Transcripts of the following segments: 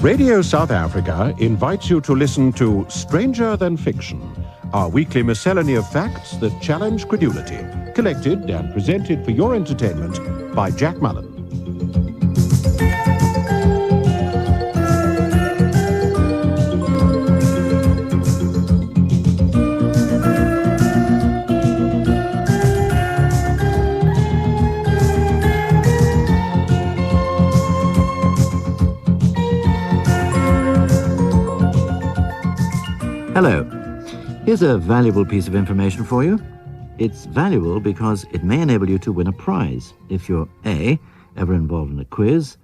Radio South Africa invites you to listen to Stranger Than Fiction, our weekly miscellany of facts that challenge credulity, collected and presented for your entertainment by Jack Mullen. Hello. Here's a valuable piece of information for you. It's valuable because it may enable you to win a prize if you're A, ever involved in a quiz,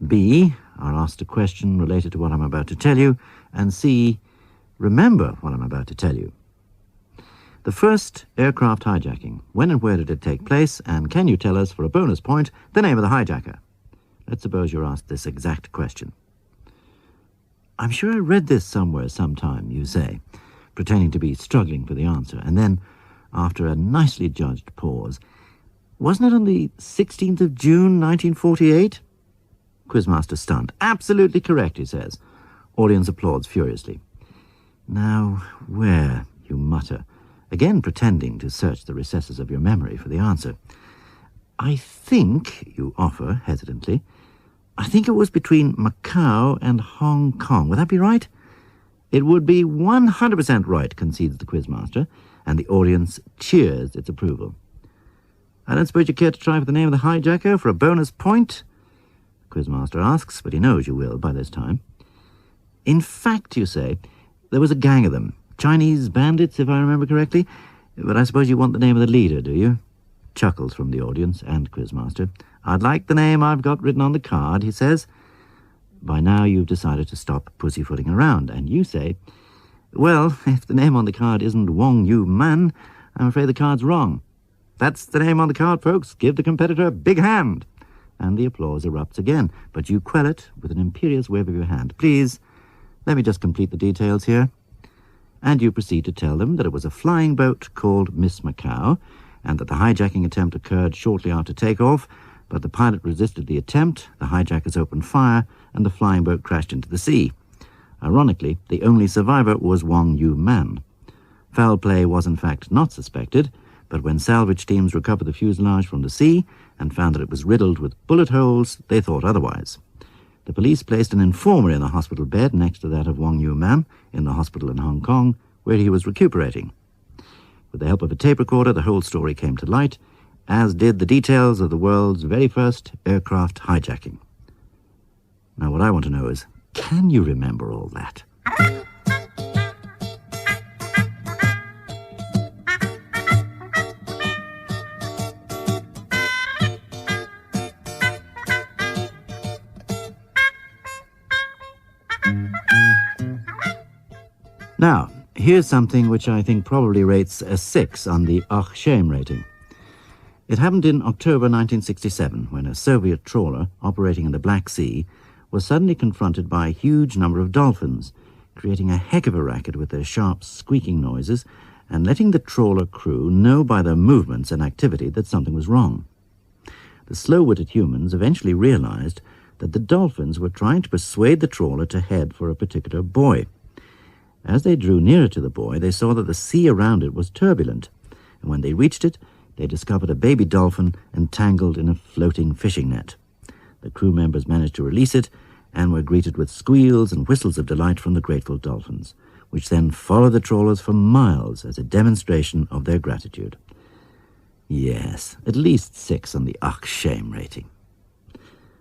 B, are asked a question related to what I'm about to tell you, and C, remember what I'm about to tell you. The first aircraft hijacking. When and where did it take place, and can you tell us, for a bonus point, the name of the hijacker? Let's suppose you're asked this exact question. I'm sure I read this somewhere sometime, you say, pretending to be struggling for the answer, and then, after a nicely judged pause, wasn't it on the 16th of June, 1948? Quizmaster stunned. Absolutely correct, he says. Audience applauds furiously. Now, where, you mutter, again pretending to search the recesses of your memory for the answer. I think, you offer hesitantly, I think it was between Macau and Hong Kong. Would that be right? It would be 100% right, concedes the quizmaster, and the audience cheers its approval. I don't suppose you care to try for the name of the hijacker for a bonus point? The quizmaster asks, but he knows you will by this time. In fact, you say, there was a gang of them. Chinese bandits, if I remember correctly. But I suppose you want the name of the leader, do you? Chuckles from the audience and quizmaster. I'd like the name I've got written on the card, he says. By now you've decided to stop pussyfooting around, and you say, well, if the name on the card isn't Wong Yu Man, I'm afraid the card's wrong. That's the name on the card, folks. Give the competitor a big hand. And the applause erupts again, but you quell it with an imperious wave of your hand. Please, let me just complete the details here. And you proceed to tell them that it was a flying boat called Miss Macau, and that the hijacking attempt occurred shortly after takeoff, but the pilot resisted the attempt, the hijackers opened fire, and the flying boat crashed into the sea. Ironically, the only survivor was Wong Yu Man. Foul play was in fact not suspected, but when salvage teams recovered the fuselage from the sea and found that it was riddled with bullet holes, they thought otherwise. The police placed an informer in the hospital bed next to that of Wong Yu Man in the hospital in Hong Kong, where he was recuperating. With the help of a tape recorder, the whole story came to light, as did the details of the world's very first aircraft hijacking. Now, what I want to know is, can you remember all that? Now, here's something which I think probably rates a 6 on the Ach Shame rating. It happened in October 1967, when a Soviet trawler operating in the Black Sea was suddenly confronted by a huge number of dolphins, creating a heck of a racket with their sharp squeaking noises and letting the trawler crew know by their movements and activity that something was wrong. The slow-witted humans eventually realized that the dolphins were trying to persuade the trawler to head for a particular buoy. As they drew nearer to the buoy, they saw that the sea around it was turbulent, and when they reached it, they discovered a baby dolphin entangled in a floating fishing net. The crew members managed to release it and were greeted with squeals and whistles of delight from the grateful dolphins, which then followed the trawlers for miles as a demonstration of their gratitude. Yes, at least 6 on the Ach Shame rating.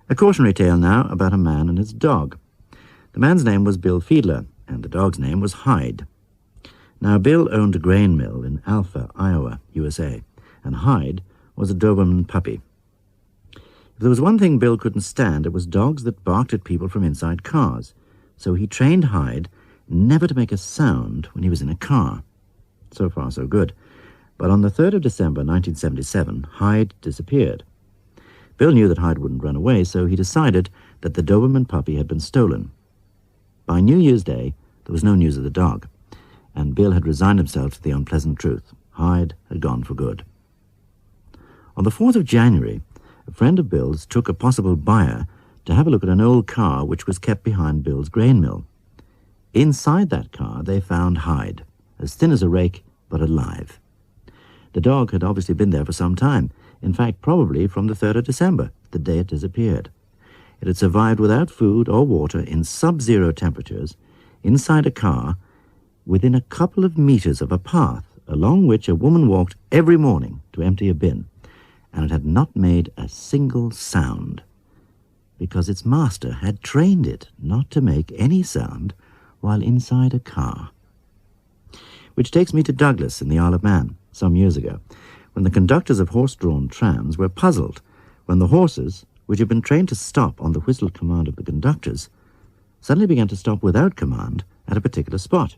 A cautionary tale now about a man and his dog. The man's name was Bill Fiedler, and the dog's name was Hyde. Now, Bill owned a grain mill in Alpha, Iowa, USA, and Hyde was a Doberman puppy. If there was one thing Bill couldn't stand, it was dogs that barked at people from inside cars, so he trained Hyde never to make a sound when he was in a car. So far, so good. But on the 3rd of December, 1977, Hyde disappeared. Bill knew that Hyde wouldn't run away, so he decided that the Doberman puppy had been stolen. By New Year's Day, there was no news of the dog, and Bill had resigned himself to the unpleasant truth. Hyde had gone for good. On the 4th of January, a friend of Bill's took a possible buyer to have a look at an old car which was kept behind Bill's grain mill. Inside that car, they found Hyde, as thin as a rake, but alive. The dog had obviously been there for some time, in fact, probably from the 3rd of December, the day it disappeared. It had survived without food or water in sub-zero temperatures, inside a car, within a couple of meters of a path along which a woman walked every morning to empty a bin, and it had not made a single sound, because its master had trained it not to make any sound while inside a car. Which takes me to Douglas in the Isle of Man, some years ago, when the conductors of horse-drawn trams were puzzled when the horses, which had been trained to stop on the whistled command of the conductors, suddenly began to stop without command at a particular spot.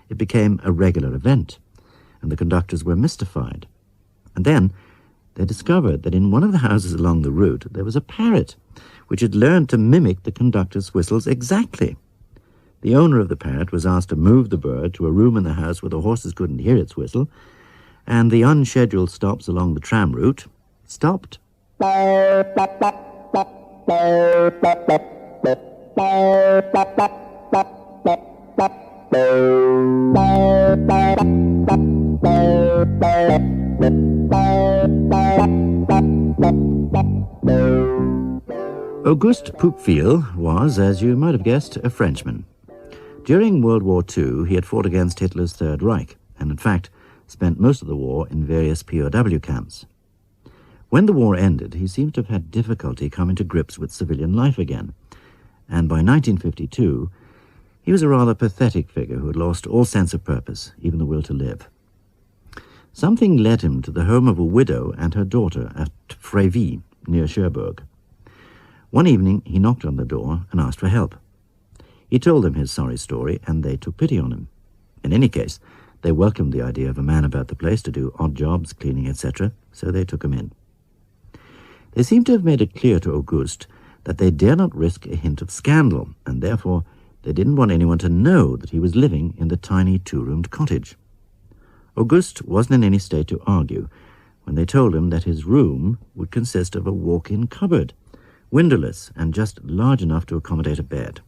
It became a regular event, and the conductors were mystified. And then they discovered that in one of the houses along the route there was a parrot, which had learned to mimic the conductor's whistles exactly. The owner of the parrot was asked to move the bird to a room in the house where the horses couldn't hear its whistle, and the unscheduled stops along the tram route stopped. Auguste Poupeville was, as you might have guessed, a Frenchman. During World War II, he had fought against Hitler's Third Reich, and in fact spent most of the war in various POW camps. When the war ended, he seems to have had difficulty coming to grips with civilian life again, and by 1952, he was a rather pathetic figure who had lost all sense of purpose, even the will to live. Something led him to the home of a widow and her daughter at Fréville, near Cherbourg. One evening, he knocked on the door and asked for help. He told them his sorry story, and they took pity on him. In any case, they welcomed the idea of a man about the place to do odd jobs, cleaning, etc., so they took him in. They seem to have made it clear to Auguste that they dare not risk a hint of scandal, and therefore they didn't want anyone to know that he was living in the tiny two-roomed cottage. Auguste wasn't in any state to argue when they told him that his room would consist of a walk-in cupboard, windowless and just large enough to accommodate a bed.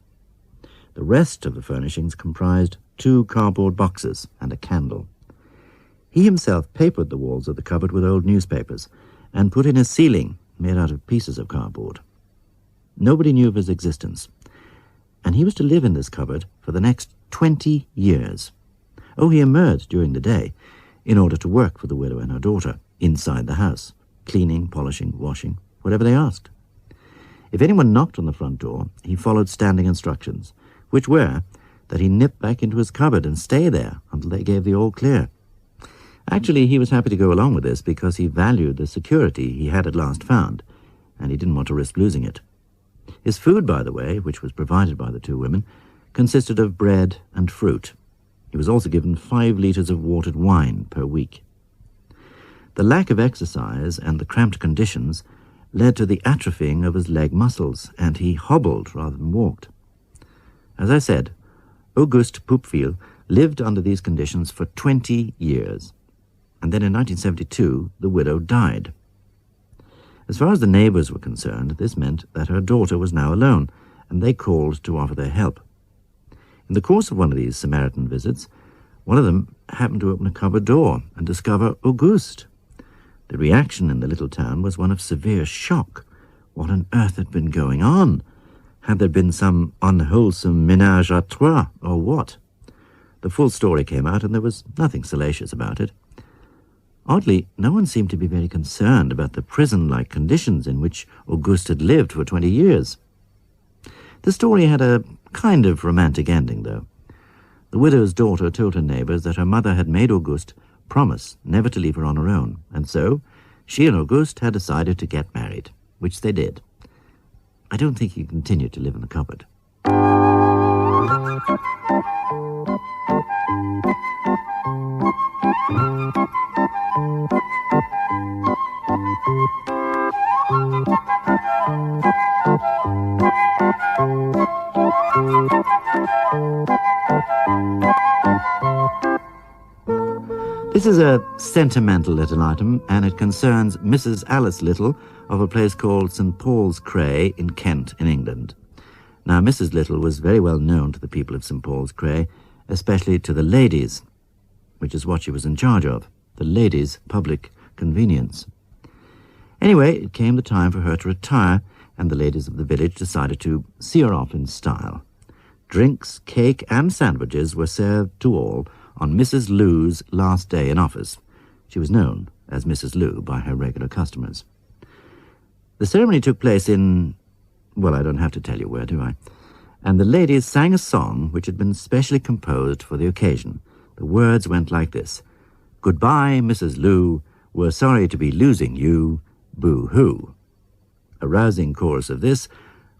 The rest of the furnishings comprised 2 cardboard boxes and a candle. He himself papered the walls of the cupboard with old newspapers and put in a ceiling made out of pieces of cardboard. Nobody knew of his existence, and he was to live in this cupboard for the next 20 years. Oh, he emerged during the day in order to work for the widow and her daughter inside the house, cleaning, polishing, washing, whatever they asked. If anyone knocked on the front door, he followed standing instructions, which were that he nip back into his cupboard and stay there until they gave the all clear. Actually, he was happy to go along with this because he valued the security he had at last found, and he didn't want to risk losing it. His food, by the way, which was provided by the 2 women, consisted of bread and fruit. He was also given 5 liters of watered wine per week. The lack of exercise and the cramped conditions led to the atrophying of his leg muscles, and he hobbled rather than walked. As I said, Auguste Poupeville lived under these conditions for 20 years, and then in 1972 the widow died. As far as the neighbours were concerned, this meant that her daughter was now alone, and they called to offer their help. In the course of one of these Samaritan visits, one of them happened to open a cupboard door and discover Auguste. The reaction in the little town was one of severe shock. What on earth had been going on? Had there been some unwholesome ménage à trois, or what? The full story came out, and there was nothing salacious about it. Oddly, no one seemed to be very concerned about the prison-like conditions in which Auguste had lived for 20 years. The story had a kind of romantic ending, though. The widow's daughter told her neighbours that her mother had made Auguste promise never to leave her on her own, and so she and Auguste had decided to get married, which they did. I don't think he continued to live in the cupboard. This is a sentimental little item, and it concerns Mrs. Alice Little of a place called St. Paul's Cray in Kent, in England. Now, Mrs. Little was very well known to the people of St. Paul's Cray, especially to the ladies, which is what she was in charge of, the ladies' public convenience. Anyway, it came the time for her to retire, and the ladies of the village decided to see her off in style. Drinks, cake, and sandwiches were served to all on Mrs. Lou's last day in office. She was known as Mrs. Lou by her regular customers. The ceremony took place in, well, I don't have to tell you where, do I? And the ladies sang a song which had been specially composed for the occasion. The words went like this: "Goodbye, Mrs. Lou, we're sorry to be losing you, boo-hoo." A rousing chorus of this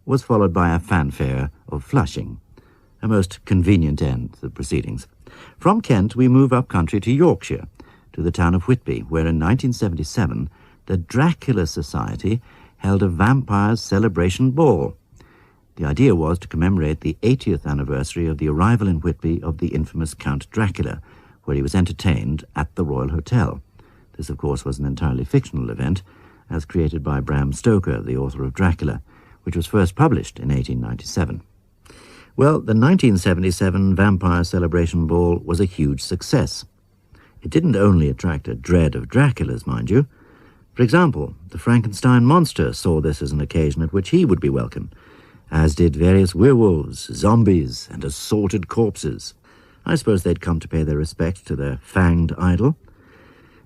was followed by a fanfare of flushing, a most convenient end to the proceedings. From Kent, we move up country to Yorkshire, to the town of Whitby, where in 1977 the Dracula Society held a vampires celebration ball. The idea was to commemorate the 80th anniversary of the arrival in Whitby of the infamous Count Dracula, where he was entertained at the Royal Hotel. This, of course, was an entirely fictional event, as created by Bram Stoker, the author of Dracula, which was first published in 1897. Well, the 1977 Vampire Celebration Ball was a huge success. It didn't only attract a dread of Dracula's, mind you. For example, the Frankenstein monster saw this as an occasion at which he would be welcome, as did various werewolves, zombies, and assorted corpses. I suppose they'd come to pay their respects to their fanged idol.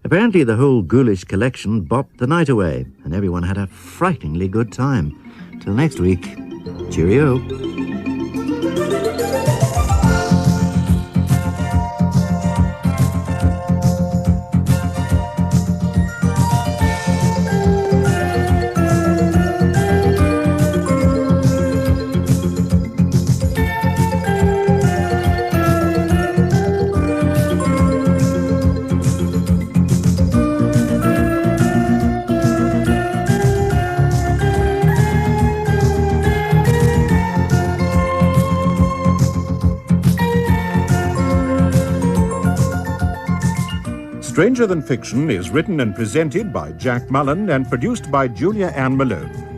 Apparently the whole ghoulish collection bopped the night away, and everyone had a frighteningly good time. Till next week, cheerio. Stranger Than Fiction is written and presented by Jack Mullen and produced by Julia Ann Malone.